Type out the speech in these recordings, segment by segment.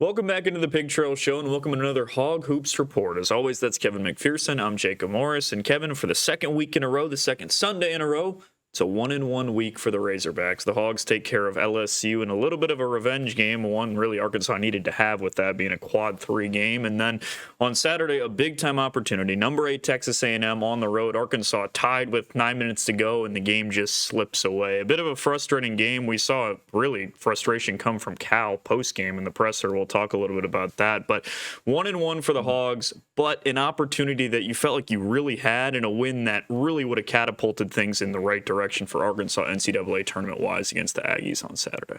Welcome back into the Pig Trail Show, and welcome to another Hog Hoops Report. As always, that's Kevin McPherson. I'm Jacob Morris. And Kevin, for the second week in a row, the second Sunday in a row, it's a 1-1 week for the Razorbacks. The Hogs take care of LSU in a little bit of a revenge game, one really Arkansas needed to have with that being a quad 3 game. And then on Saturday, a big-time opportunity. Number 8 Texas A&M on the road. Arkansas tied with 9 minutes to go, and the game just slips away. A bit of a frustrating game. We saw really frustration come from Cal post-game in the presser. We'll talk a little bit about that. But 1-1 for the Hogs, but an opportunity that you felt like you really had and a win that really would have catapulted things in the right direction for Arkansas NCAA tournament-wise against the Aggies on Saturday.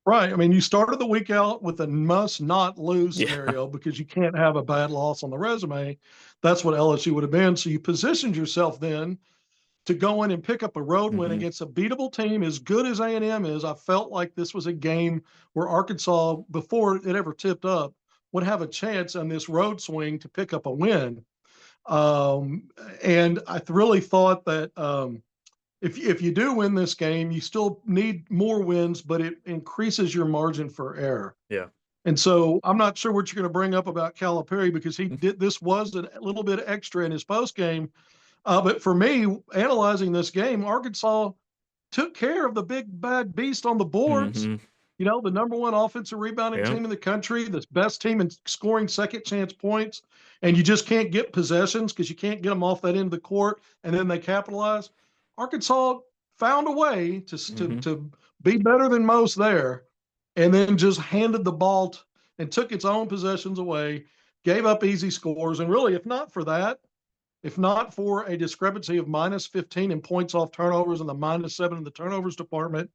Right. I mean, you started the week out with a must-not-lose scenario because you can't have a bad loss on the resume. That's what LSU would have been. So you positioned yourself then to go in and pick up a road win against a beatable team as good as A&M is. I felt like this was a game where Arkansas, before it ever tipped up, would have a chance on this road swing to pick up a win. And I really thought that if you do win this game, you still need more wins, but it increases your margin for error. Yeah. And so I'm not sure what you're going to bring up about Caliperi because this was a little bit extra in his post game. But for me, analyzing this game, Arkansas took care of the big bad beast on the boards. You know, the number 1 offensive rebounding team in the country, the best team in scoring second chance points, and you just can't get possessions because you can't get them off that end of the court, and then they capitalize. Arkansas found a way to be better than most there, and then just handed the ball and took its own possessions away, gave up easy scores, and really, if not for that, if not for a discrepancy of -15 in points off turnovers and the -7 in the turnovers department,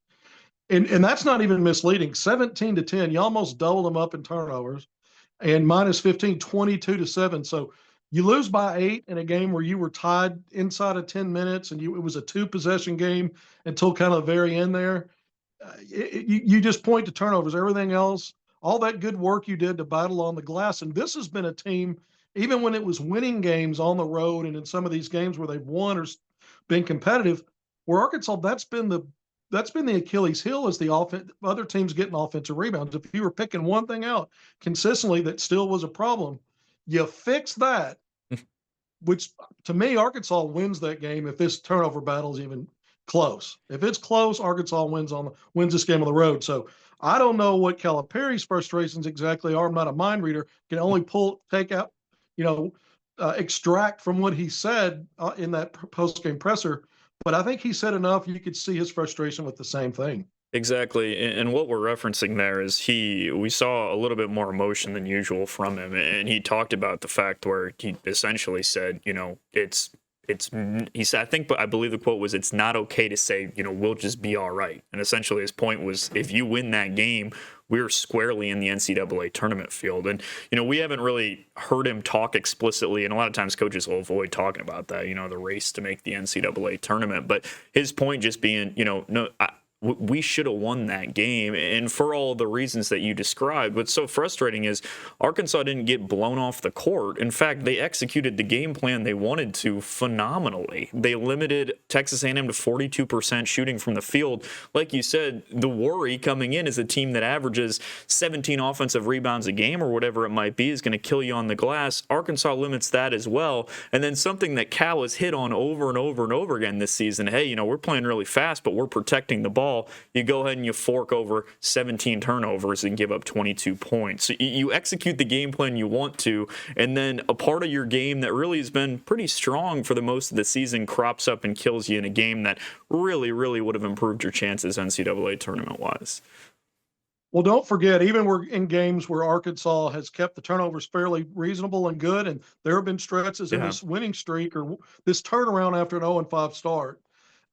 and that's not even misleading. 17-10, you almost doubled them up in turnovers, and -15, 22-7. So you lose by 8 in a game where you were tied inside of 10 minutes, and it was a 2-possession game until kind of the very end there. You just point to turnovers. Everything else, all that good work you did to battle on the glass, and this has been a team, even when it was winning games on the road and in some of these games where they've won or been competitive, where Arkansas, that's been the Achilles heel is the other teams getting offensive rebounds. If you were picking one thing out consistently that still was a problem, you fix that, which to me, Arkansas wins that game if this turnover battle is even close. If it's close, Arkansas wins this game on the road. So I don't know what Caliperi's frustrations exactly are. I'm not a mind reader. Can only take out, extract from what he said in that post-game presser. But I think he said enough. You could see his frustration with the same thing. Exactly. And what we're referencing there is we saw a little bit more emotion than usual from him. And he talked about the fact where he essentially said, he said, I believe the quote was, it's not okay to say, we'll just be all right. And essentially his point was, if you win that game, we're squarely in the NCAA tournament field. And, we haven't really heard him talk explicitly. And a lot of times coaches will avoid talking about that, the race to make the NCAA tournament. But his point just being, we should have won that game. And for all the reasons that you described, what's so frustrating is Arkansas didn't get blown off the court. In fact, they executed the game plan they wanted to phenomenally. They limited Texas A&M to 42% shooting from the field. Like you said, the worry coming in is a team that averages 17 offensive rebounds a game or whatever it might be is going to kill you on the glass. Arkansas limits that as well. And then something that Cal has hit on over and over and over again this season, hey, we're playing really fast, but we're protecting the ball. You go ahead and you fork over 17 turnovers and give up 22 points. So you execute the game plan you want to, and then a part of your game that really has been pretty strong for the most of the season crops up and kills you in a game that really, really would have improved your chances NCAA tournament-wise. Well, don't forget, even we're in games where Arkansas has kept the turnovers fairly reasonable and good, and there have been stretches in this winning streak or this turnaround after an 0-5 start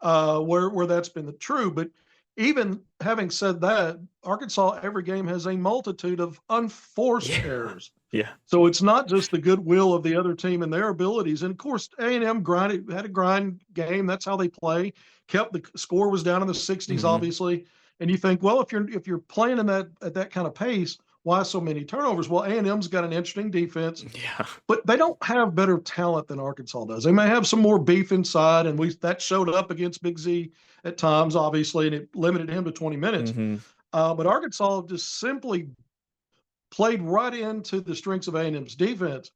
where that's been true. But even having said that, Arkansas every game has a multitude of unforced errors. Yeah. So it's not just the goodwill of the other team and their abilities. And of course, A&M had a grind game. That's how they play. Kept the score was down in the 60s, obviously. And you think, well, if you're playing at that kind of pace, why so many turnovers? Well, A&M's got an interesting defense, but they don't have better talent than Arkansas does. They may have some more beef inside, and that showed up against Big Z at times, obviously, and it limited him to 20 minutes. But Arkansas just simply played right into the strengths of A&M's defense.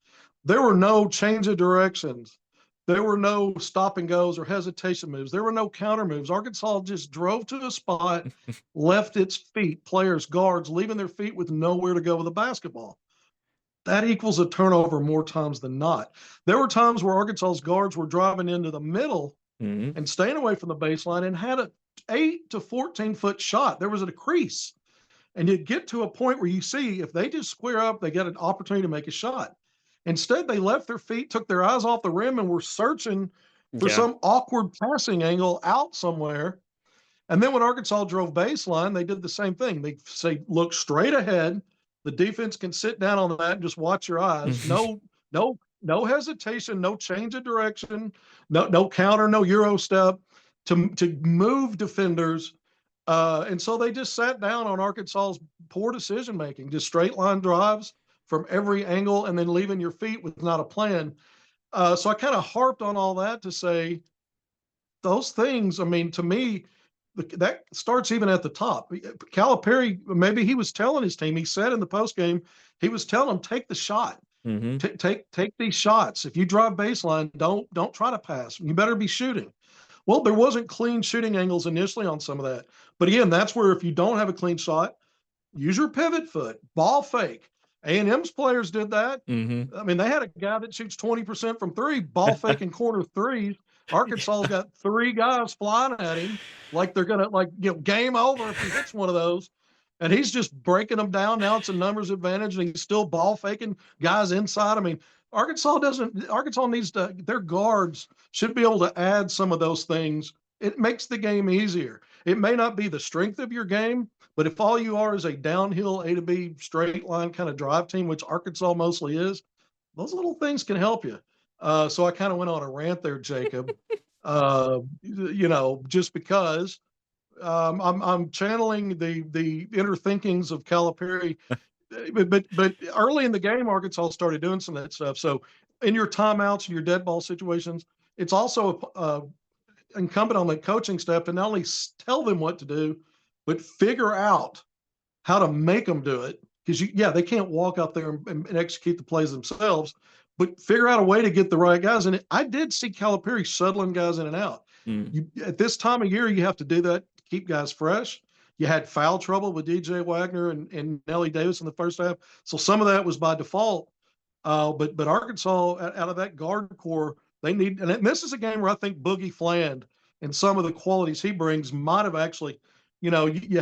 There were no change of directions. There were no stop and goes or hesitation moves. There were no counter moves. Arkansas just drove to a spot, left its feet, players, guards, leaving their feet with nowhere to go with the basketball. That equals a turnover more times than not. There were times where Arkansas's guards were driving into the middle and staying away from the baseline and had a 8 to 14-foot shot. There was a crease. And you get to a point where you see if they just square up, they get an opportunity to make a shot. Instead, they left their feet, took their eyes off the rim, and were searching for Yeah. some awkward passing angle out somewhere. And then when Arkansas drove baseline, they did the same thing. They say, look straight ahead. The defense can sit down on that and just watch your eyes. No hesitation, no change of direction, no counter, no Euro step to move defenders. And so they just sat down on Arkansas's poor decision making, just straight line drives from every angle and then leaving your feet with not a plan. So I kind of harped on all that to say those things. I mean, to me, that starts even at the top. Caliperi, maybe he was telling his team. He said in the post game, he was telling them, take the shot. Take these shots. If you drive baseline, don't try to pass. You better be shooting. Well, there wasn't clean shooting angles initially on some of that. But again, that's where if you don't have a clean shot, use your pivot foot, ball fake. A&M's players did that. I mean, they had a guy that shoots 20% from three, ball fake and corner threes. Arkansas's got 3 guys flying at him like they're going to, game over if he hits one of those. And he's just breaking them down. Now it's a numbers advantage, and he's still ball faking guys inside. I mean, Arkansas needs to, their guards should be able to add some of those things. It makes the game easier. It may not be the strength of your game, but if all you are is a downhill A to B straight line kind of drive team, which Arkansas mostly is, those little things can help you. So I kind of went on a rant there, Jacob, just because I'm channeling the inner thinkings of Calipari. But early in the game, Arkansas started doing some of that stuff. So in your timeouts and your dead ball situations, it's also incumbent on the coaching staff to not only tell them what to do, but figure out how to make them do it. Because they can't walk out there and execute the plays themselves, but figure out a way to get the right guys. And I did see Calipari shuttling guys in and out. At this time of year, you have to do that to keep guys fresh. You had foul trouble with DJ Wagner and Nelly Davis in the first half. So some of that was by default. But Arkansas, out of that guard core, they need, and this is a game where I think Boogie Fland and some of the qualities he brings might have actually, you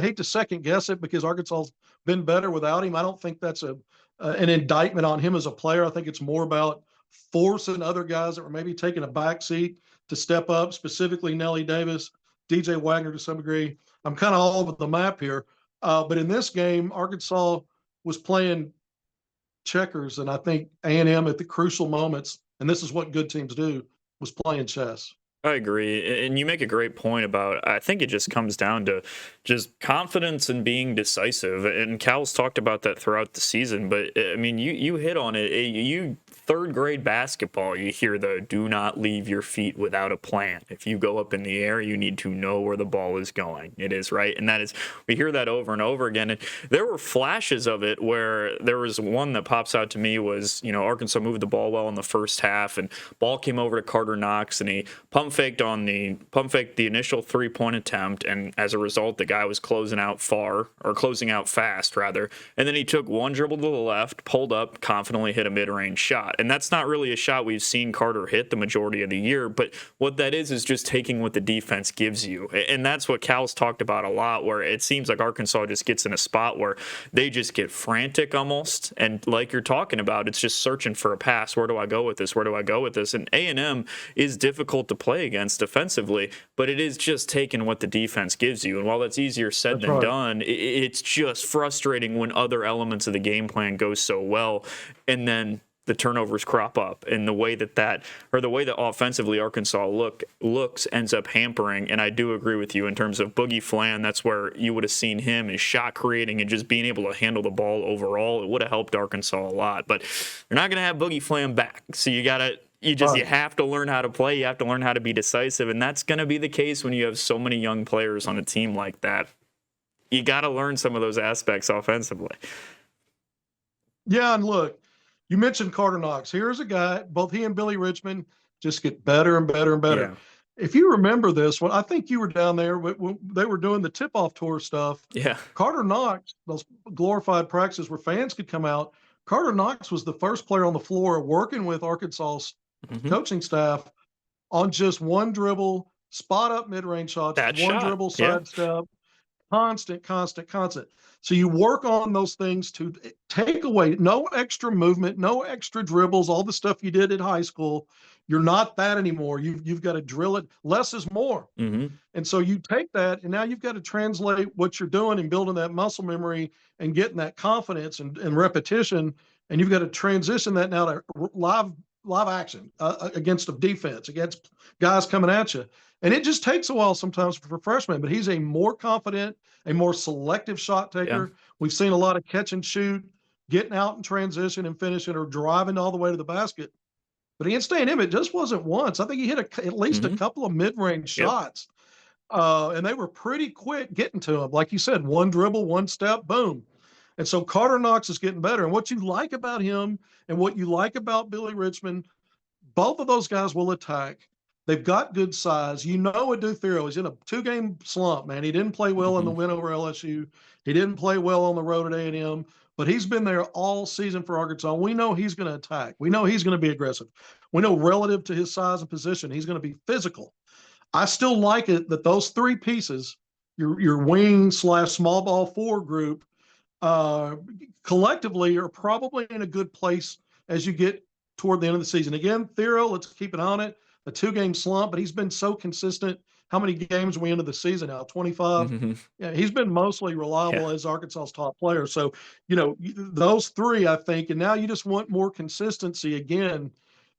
hate to second guess it because Arkansas's been better without him. I don't think that's an indictment on him as a player. I think it's more about forcing other guys that were maybe taking a back seat to step up, specifically Nelly Davis, DJ Wagner to some degree. I'm kind of all over the map here. But in this game, Arkansas was playing checkers, and I think A&M at the crucial moments, and this is what good teams do, was playing chess. I agree. And you make a great point about, I think it just comes down to just confidence and being decisive. And Cal's talked about that throughout the season. But, I mean, you hit on it. You third grade basketball, you hear the do not leave your feet without a plan. If you go up in the air, you need to know where the ball is going. It is, right? And that is, we hear that over and over again. And there were flashes of it where there was one that pops out to me was, Arkansas moved the ball well in the first half, and ball came over to Carter Knox, and he pump faked the initial 3-point attempt, and as a result, the guy was closing out fast rather. And then he took one dribble to the left, pulled up, confidently hit a mid-range shot. And that's not really a shot we've seen Carter hit the majority of the year, but what that is just taking what the defense gives you. And that's what Cal's talked about a lot, where it seems like Arkansas just gets in a spot where they just get frantic almost. And like you're talking about, it's just searching for a pass. Where do I go with this? Where do I go with this? And A&M is difficult to play against defensively, but it is just taking what the defense gives you. And while that's easier said than done, it's just frustrating when other elements of the game plan go so well, and then the turnovers crop up, and the way that offensively Arkansas looks ends up hampering. And I do agree with you in terms of Boogie Fland. That's where you would have seen him as shot creating and just being able to handle the ball overall. It would have helped Arkansas a lot, but you're not going to have Boogie Fland back. So you have to learn how to play. You have to learn how to be decisive. And that's going to be the case when you have so many young players on a team like that. You got to learn some of those aspects offensively. Yeah, and look, you mentioned Carter Knox. Here's a guy, both he and Billy Richmond just get better and better and better. Yeah. If you remember this, well, I think you were down there when they were doing the tip-off tour stuff. Yeah. Carter Knox, those glorified practices where fans could come out. Carter Knox was the first player on the floor working with Arkansas's Hmm. coaching staff on just one dribble, spot up mid-range shots, That one shot. dribble Yeah. sidestep, constant, constant, constant. So you work on those things to take away no extra movement, no extra dribbles, all the stuff you did in high school. You're not that anymore. You've got to drill it. Less is more. Hmm. And so you take that, and now you've got to translate what you're doing and building that muscle memory and getting that confidence and repetition. And you've got to transition that now to live action against a defense, against guys coming at you. And it just takes a while sometimes for freshmen, but he's a more confident, a more selective shot Yeah. taker. We've seen a lot of catch and shoot, getting out in transition and finishing or driving all the way to the basket. But against A&M, it just wasn't once. I think he hit at least a Hmm. couple of mid-range Yep. shots, and they were pretty quick getting to him. Like you said, one dribble, one step, boom. And so Carter Knox is getting better. And what you like about him and what you like about Billy Richmond, both of those guys will attack. They've got good size. You know, Adu Thero is in a 2-game slump, man. He didn't play well in the Hmm. win over LSU. He didn't play well on the road at A&M, but he's been there all season for Arkansas. We know he's going to attack. We know he's going to be aggressive. We know relative to his size and position, he's going to be physical. I still like it that those three pieces, your wing slash small ball four group, uh, collectively are probably in a good place as you get toward the end of the season. Again, Thero, let's keep an eye on it. A 2-game slump, but he's been so consistent. How many games are we into the season now? 25. Hmm. Yeah, he's been mostly reliable Yeah. as Arkansas's top player. So, those three, I think, and now you just want more consistency again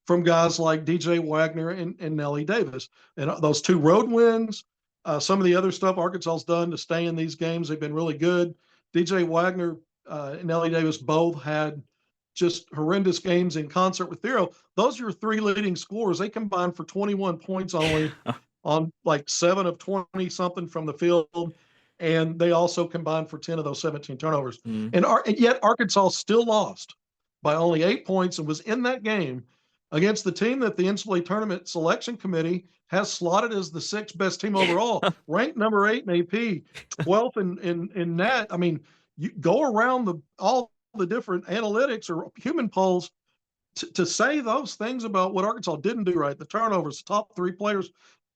from guys like DJ Wagner and Nelly Davis. And those 2 road wins, some of the other stuff Arkansas's done to stay in these games, they've been really good. DJ Wagner and Nelly Davis both had just horrendous games in concert with Thero. Those are your 3 leading scorers. They combined for 21 points only on like 7 of 20 something from the field. And they also combined for 10 of those 17 turnovers. Hmm. And yet Arkansas still lost by only 8 points and was in that game against the team that the NCAA tournament selection committee has slotted as the 6th best team overall, ranked number 8 in AP, 12th in net. I mean, you go around all the different analytics or human polls to say those things about what Arkansas didn't do right, the turnovers, the top 3 players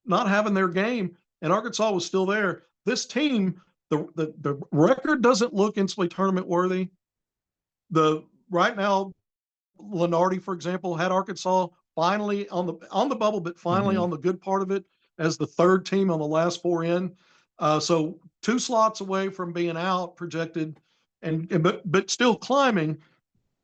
not having their game, and Arkansas was still there. This team, the record doesn't look NCAA tournament worthy. The right now, Lenardi, for example, had Arkansas finally on the bubble, but finally Hmm. on the good part of it as the 3rd team on the last 4 in. So 2 slots away from being out projected, but still climbing.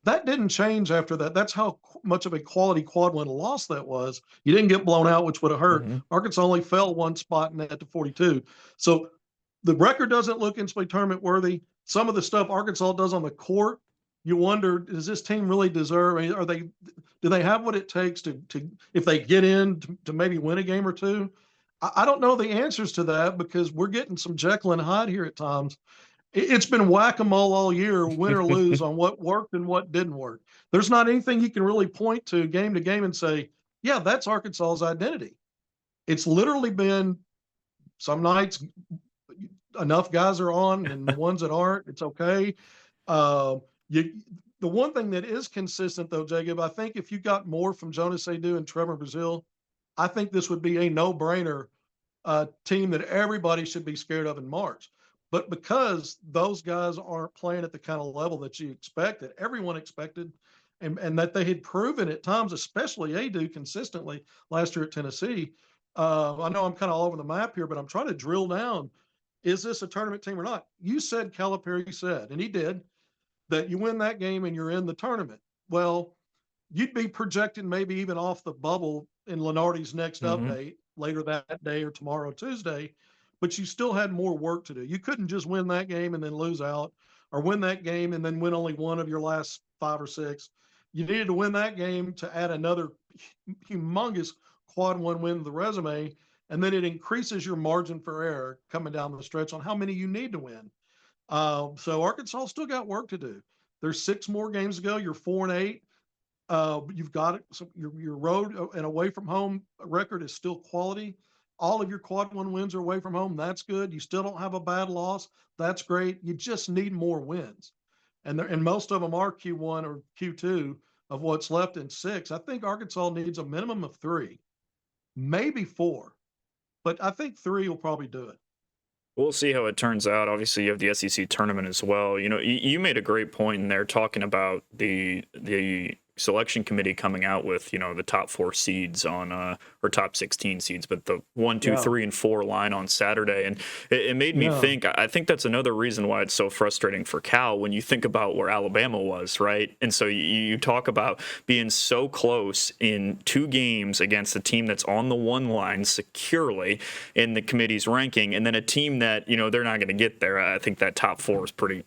That didn't change after that. That's how much of a quality quad win loss that was. You didn't get blown out, which would have hurt. Hmm. Arkansas only fell 1 spot in that to 42. So the record doesn't look NCAA tournament worthy. Some of the stuff Arkansas does on the court, you wonder, does this team really deserve? I mean, do they have what it takes to if they get in to maybe win a game or two? I don't know the answers to that because we're getting some Jekyll and Hyde here at times. It's been whack-a-mole all year, win or lose on what worked and what didn't work. There's not anything you can really point to game and say, yeah, that's Arkansas's identity. It's literally been some nights enough guys are on, and the ones that aren't, it's okay. Uh, you, the one thing that is consistent, though, Jacob, I think if you got more from Jonas Adu and Trevor Brazil, I think this would be a no-brainer team that everybody should be scared of in March. But because those guys aren't playing at the kind of level that you expected, everyone expected, and that they had proven at times, especially Adu consistently last year at Tennessee. I know I'm kind of all over the map here, but I'm trying to drill down. Is this a tournament team or not? You said Caliperi said, and he did, that you win that game and you're in the tournament. Well, you'd be projecting maybe even off the bubble in Lenardi's next Hmm. update later that day or tomorrow, Tuesday, but you still had more work to do. You couldn't just win that game and then lose out or win that game and then win only one of your last 5 or 6. You needed to win that game to add another humongous quad 1 win to the resume. And then it increases your margin for error coming down the stretch on how many you need to win. So Arkansas still got work to do. There's 6 more games to go. You're 4-8. You've got it. So your road and away from home record is still quality. All of your quad one wins are away from home. That's good. You still don't have a bad loss. That's great. You just need more wins. And most of them are Q1 or Q2 of what's left in 6. I think Arkansas needs a minimum of 3, maybe 4, but I think 3 will probably do it. We'll see how it turns out. Obviously, you have the SEC tournament as well. You made a great point in there talking about the selection committee coming out with the top 4 seeds on or top 16 seeds, but the 1, 2, Yeah. 3, and 4 line on Saturday, and it made me Yeah. think. I think that's another reason why it's so frustrating for Cal when you think about where Alabama was, right? And so you talk about being so close in 2 games against a team that's on the 1 line securely in the committee's ranking, and then a team that they're not going to get there. I think that top 4 is pretty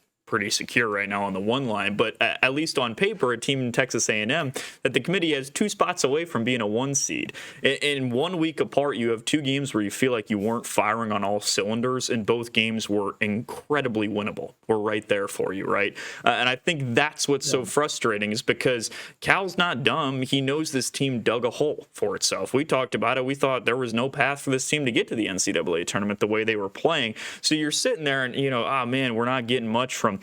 secure right now on the 1 line, but at least on paper, a team in Texas A&M that the committee has 2 spots away from being a 1 seed. In 1 week apart, you have 2 games where you feel like you weren't firing on all cylinders, and both games were incredibly winnable. We're right there for you, right? And I think that's what's so frustrating is because Cal's not dumb. He knows this team dug a hole for itself. We talked about it. We thought there was no path for this team to get to the NCAA tournament the way they were playing. So you're sitting there and, oh man, we're not getting much from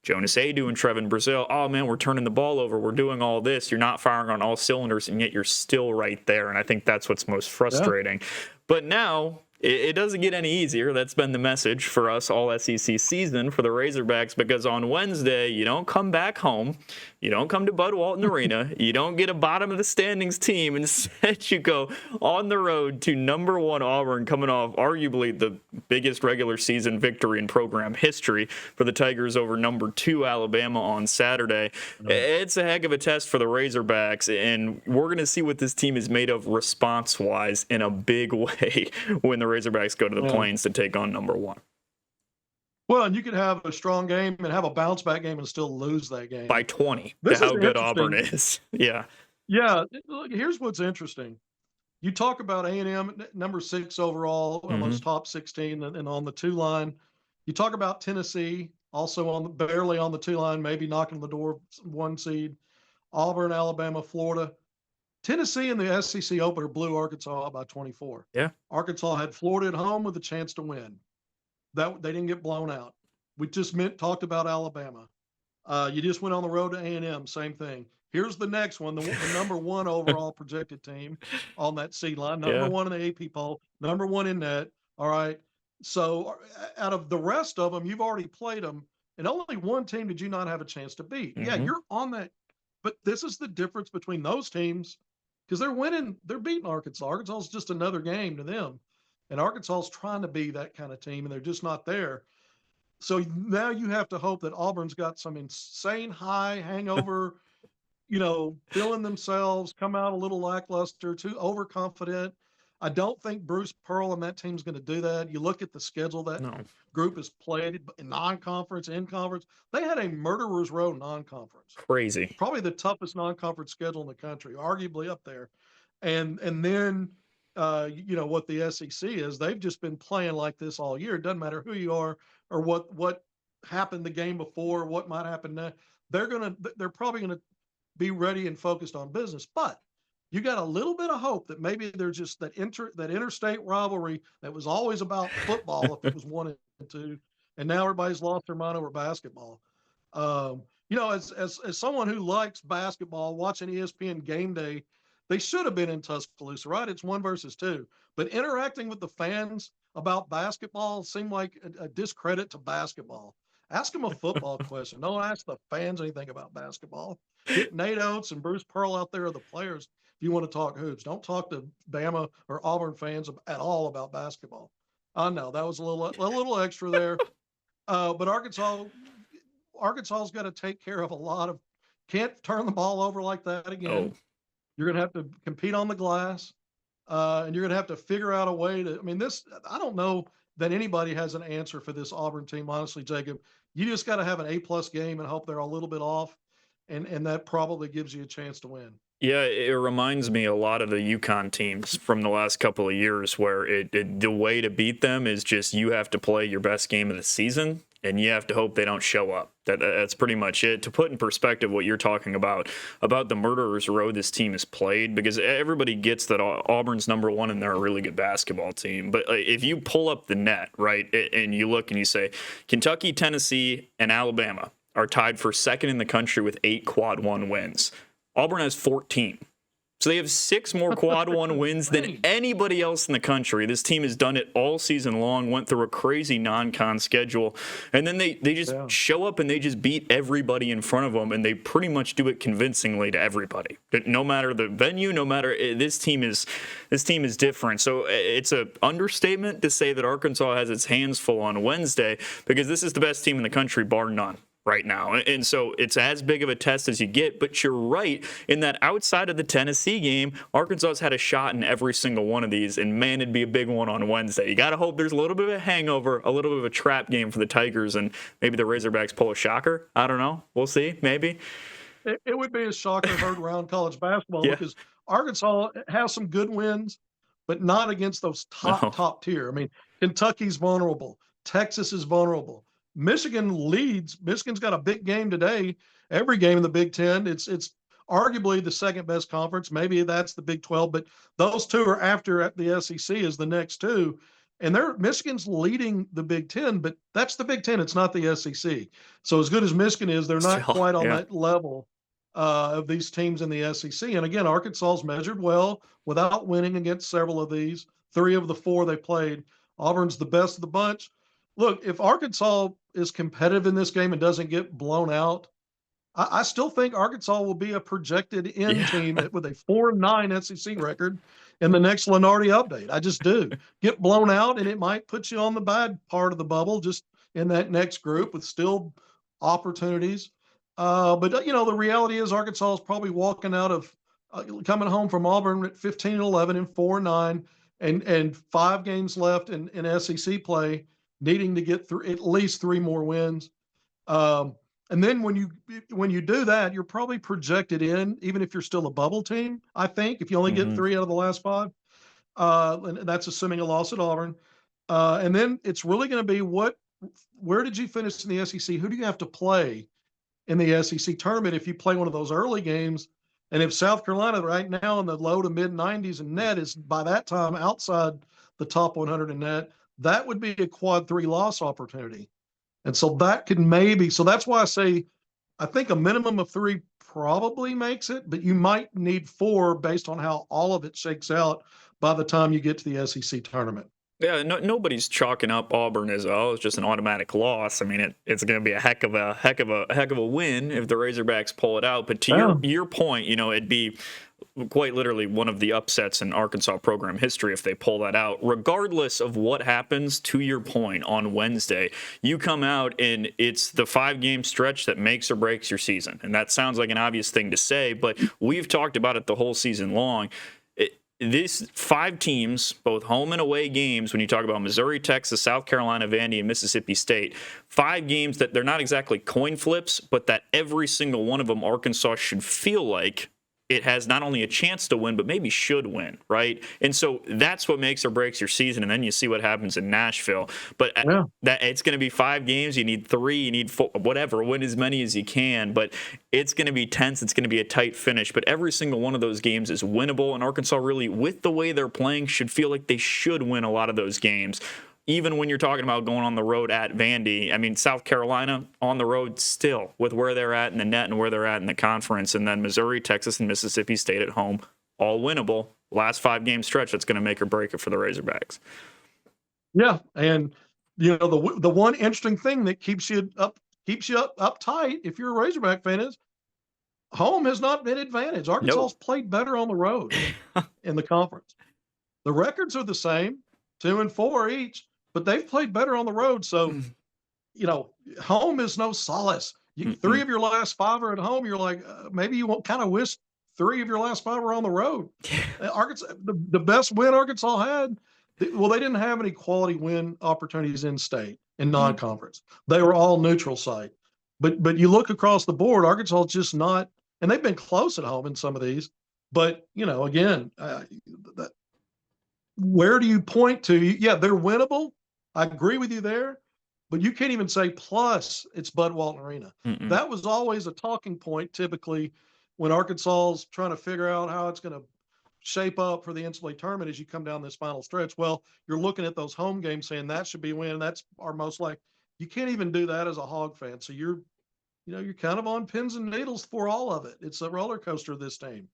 Jonas Adu and Trevin Brazil. Oh man, we're turning the ball over. We're doing all this. You're not firing on all cylinders, and yet you're still right there. And I think that's what's most frustrating. Yeah. But now it doesn't get any easier. That's been the message for us all SEC season for the Razorbacks, because on Wednesday, you don't come back home. You don't come to Bud Walton Arena. You don't get a bottom of the standings team. Instead, you go on the road to number 1 Auburn, coming off arguably the biggest regular season victory in program history for the Tigers over number 2 Alabama on Saturday. It's a heck of a test for the Razorbacks, and we're going to see what this team is made of response-wise in a big way when the Razorbacks go to the Plains to take on number 1. Well, and you could have a strong game and have a bounce back game and still lose that game by 20. This how good Auburn is. Yeah. Yeah. Look, here's what's interesting. You talk about A&M number 6 overall, almost top 16, and on the 2 line. You talk about Tennessee, also barely on the 2 line, maybe knocking on the door 1 seed. Auburn, Alabama, Florida. Tennessee in the SEC opener blew Arkansas by 24. Yeah. Arkansas had Florida at home with a chance to win. That they didn't get blown out. We just talked about Alabama. You just went on the road to A&M, same thing. Here's the next one, the number 1 overall projected team on that seed line, number 1 in the AP poll, number 1 in net. All right. So out of the rest of them, you've already played them, and only 1 team did you not have a chance to beat. Yeah, you're on that. But this is the difference between those teams, because they're beating Arkansas. Arkansas is just another game to them. And Arkansas is trying to be that kind of team, and they're just not there. So now you have to hope that Auburn's got some insane high hangover, feeling themselves, come out a little lackluster, too overconfident. I don't think Bruce Pearl and that team's going to do that. You look at the schedule that group has played in non-conference, in conference. They had a murderer's row non-conference. Crazy. Probably the toughest non-conference schedule in the country, arguably up there. And then what the SEC is, they've just been playing like this all year. It doesn't matter who you are or what happened the game before, what might happen now. They're probably gonna be ready and focused on business. But you got a little bit of hope that maybe there's just that interstate rivalry that was always about football if it was 1 and 2, and now everybody's lost their mind over basketball. As someone who likes basketball, watching ESPN Game Day, they should have been in Tuscaloosa, right? It's 1 versus 2. But interacting with the fans about basketball seemed like a discredit to basketball. Ask them a football question. Don't ask the fans anything about basketball. Get Nate Oates and Bruce Pearl out there, or the players, if you want to talk hoops. Don't talk to Bama or Auburn fans at all about basketball. I know that was a little extra there. But Arkansas's got to take care of a lot of – can't turn the ball over like that again. Oh. You're going to have to compete on the glass, and you're going to have to figure out a way to – I don't know that anybody has an answer for this Auburn team, honestly, Jacob. You just got to have an A-plus game and hope they're a little bit off, and that probably gives you a chance to win. Yeah, it reminds me a lot of the UConn teams from the last couple of years where the way to beat them is just you have to play your best game of the season. and you have to hope they don't show up. That's pretty much it. To put in perspective what you're talking about the murderer's row this team has played, because everybody gets that Auburn's number one and they're a really good basketball team. But if you pull up the net, right, and you look and you say Kentucky, Tennessee, and Alabama are tied for second in the country with 8 quad one wins. Auburn has 14. So they have 6 more quad one wins than anybody else in the country. This team has done it all season long, went through a crazy non-con schedule, and then they just show up and they just beat everybody in front of them, and they pretty much do it convincingly to everybody. No matter the venue, no matter this team is different. So it's an understatement to say that Arkansas has its hands full on Wednesday, because this is the best team in the country, bar none, right now. And so it's as big of a test as you get. But you're right in that outside of the Tennessee game, Arkansas's had a shot in every single one of these, and man, it'd be a big one on Wednesday. You got to hope there's a little bit of a hangover, a little bit of a trap game for the Tigers, and maybe the Razorbacks pull a shocker. I don't know. We'll see. Maybe. It would be a shocker heard around college basketball because Arkansas has some good wins, but not against those top tier. I mean, Kentucky's vulnerable. Texas is vulnerable. Michigan leads. Michigan's got a big game today. Every game in the Big Ten. It's arguably the second best conference. Maybe that's the Big 12, but those two are after the SEC is the next two. And Michigan's leading the Big Ten, but that's the Big Ten. It's not the SEC. So as good as Michigan is, they're not quite on that level of these teams in the SEC. And again, Arkansas's measured well without winning against several of these. 3 of the 4 they played. Auburn's the best of the bunch. Look, if Arkansas is competitive in this game and doesn't get blown out, I still think Arkansas will be a projected in team with a 4-9 SEC record in the next Lenardi update. I just do. Get blown out, and it might put you on the bad part of the bubble just in that next group with still opportunities. But, the reality is Arkansas is probably walking out of coming home from Auburn at 15-11 and 4-9 and 5 games left in SEC play, needing to get through at least 3 more wins. And then when you do that, you're probably projected in, even if you're still a bubble team, I think, if you only get 3 out of the last 5. And that's assuming a loss at Auburn. And then it's really going to be where did you finish in the SEC? Who do you have to play in the SEC tournament if you play one of those early games? And if South Carolina right now in the low to mid 90s in net is by that time outside the top 100 in net, that would be a quad 3 loss opportunity. And so that could so that's why I say I think a minimum of 3 probably makes it, but you might need 4 based on how all of it shakes out by the time you get to the SEC tournament. Yeah, nobody's chalking up Auburn as it's just an automatic loss. I mean, it's going to be a heck of a win if the Razorbacks pull it out. But to your point, it'd be quite literally one of the upsets in Arkansas program history if they pull that out. Regardless of what happens, to your point, on Wednesday, you come out and it's the 5-game stretch that makes or breaks your season. And that sounds like an obvious thing to say, but we've talked about it the whole season long. These 5 teams, both home and away games, when you talk about Missouri, Texas, South Carolina, Vandy, and Mississippi State, 5 games that they're not exactly coin flips, but that every single one of them Arkansas should feel like it has not only a chance to win, but maybe should win, right? And so that's what makes or breaks your season, and then you see what happens in Nashville. But that it's going to be 5 games. You need 3, you need 4, whatever, win as many as you can. But it's going to be tense. It's going to be a tight finish. But every single one of those games is winnable, and Arkansas really, with the way they're playing, should feel like they should win a lot of those games. Even when you're talking about going on the road at Vandy, I mean, South Carolina on the road still with where they're at in the net and where they're at in the conference, and then Missouri, Texas, and Mississippi State at home, all winnable. Last 5-game stretch that's going to make or break it for the Razorbacks. Yeah, and the one interesting thing that keeps you uptight if you're a Razorback fan is home has not been advantage. Arkansas's played better on the road in the conference. The records are the same, 2 and 4 each. But they've played better on the road. So, home is no solace. 3 of your last 5 are at home. You're like, maybe you kind of wish 3 of your last 5 were on the road. Arkansas, the best win Arkansas had, they didn't have any quality win opportunities in state, in non-conference. They were all neutral site. But you look across the board, Arkansas is just not, and they've been close at home in some of these. But, again, where do you point to? Yeah, they're winnable. I agree with you there. but you can't even say plus it's Bud Walton Arena. Mm-mm. That was always a talking point typically when Arkansas's trying to figure out how it's going to shape up for the NCAA tournament as you come down this final stretch. Well, you're looking at those home games saying that should be a win. That's our most like. You can't even do that as a Hog fan. So you're kind of on pins and needles for all of it. It's a roller coaster this team.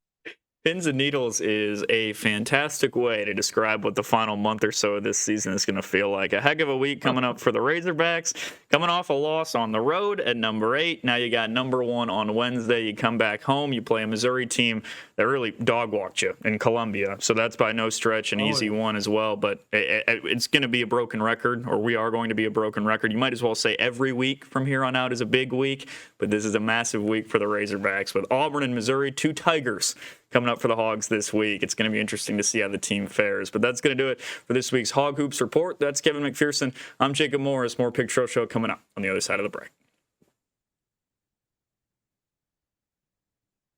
Pins and needles is a fantastic way to describe what the final month or so of this season is going to feel like. A heck of a week coming up for the Razorbacks. Coming off a loss on the road at number 8. Now you got number 1 on Wednesday. You come back home. You play a Missouri team that really dog-walked you in Columbia. So that's by no stretch an easy one as well. But it's going to be a broken record, or we are going to be a broken record. You might as well say every week from here on out is a big week. But this is a massive week for the Razorbacks with Auburn and Missouri, 2 Tigers coming up for the Hogs this week. It's going to be interesting to see how the team fares. But that's going to do it for this week's Hog Hoops Report. That's Kevin McPherson. I'm Jacob Morris. More Picture Show coming up on the other side of the break.